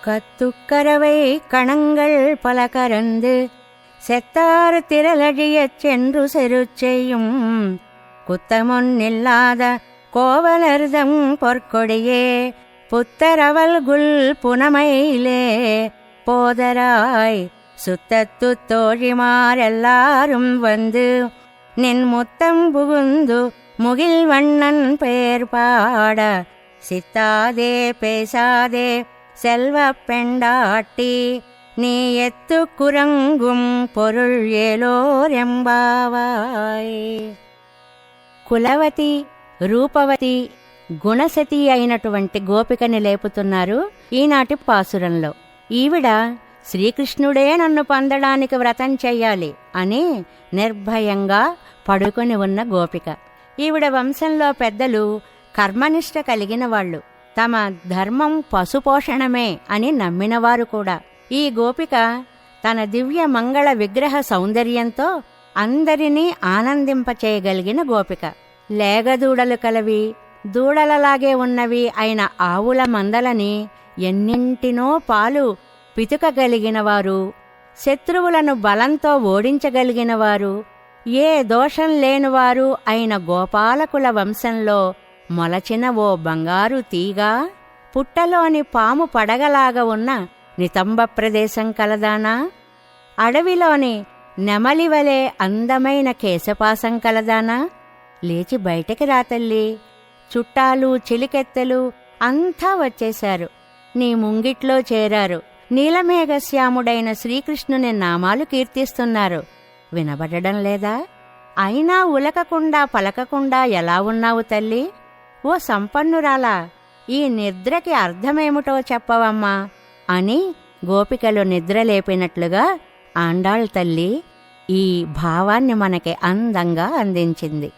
கத்துக்கரவை கணங்கள் பல கரந்து செத்தார் திரளழியச் சென்று செருச்செய்யும் குத்தமொன்னில்லாத கோவலர்தம் பொற்கொடியே புத்தரவல்குல் புனமையிலே போதராய் சுத்தத்து தோழிமாரெல்லாரும் வந்து நின் முத்தம் புகுந்து முகில் வண்ணன் பெயர் பாட சித்தாதே பேசாதே செல்வப் பெண்டாட்டி நீ எத்து குரங்கும் பொருள் ஏலோர் ఎంబావాయ్. కులవతి, రూపవతి, గుణసతి అయినటువంటి గోపికని లేపుతున్నారు ఈనాటి పాసురంలో. ఈవిడ శ్రీకృష్ణుడే నన్ను పొందడానికి వ్రతం చెయ్యాలి అని నిర్భయంగా పడుకొని ఉన్న గోపిక. ఈవిడ వంశంలో పెద్దలు కర్మనిష్ట కలిగిన వాళ్ళు, తమ ధర్మం పశుపోషణమే అని నమ్మినవారు కూడా. ఈ గోపిక తన దివ్య మంగళ విగ్రహ సౌందర్యంతో అందరినీ ఆనందింపచేయగలిగిన గోపిక. లేగదూడలు కలవి, దూడలలాగే ఉన్నవి అయిన ఆవుల మందలని ఎన్నింటినో పాలు పితుకగలిగినవారు, శత్రువులను బలంతో ఓడించగలిగినవారు, ఏ దోషం లేనివారు అయిన గోపాలకుల వంశంలో మొలచిన ఓ బంగారు తీగ పుట్టలోని పాము పడగలాగా ఉన్న నితంబ ప్రదేశం కలదానా? అడవిలోని నెమలివలే అందమైన కేశపాసం కలదానా? లేచి బయటికి రా తల్లి. చుట్టాలు చిలికెత్తెలు అంతా వచ్చేశారు, నీ ముంగిట్లో చేరారు. నీలమేఘశ్యాముడైన శ్రీకృష్ణుని నామాలు కీర్తిస్తున్నారు, వినబడడం లేదా? అయినా ఉలకకుండా పలకకుండా ఎలా ఉన్నావు తల్లి? ఓ సంపన్నురాలా, ఈ నిద్రకి అర్థమేమిటో చెప్పవమ్మా అని గోపికలు నిద్రలేపినట్లుగా ఆండాళ్ తల్లి ఈ భావాన్ని మనకి అందంగా అందించింది.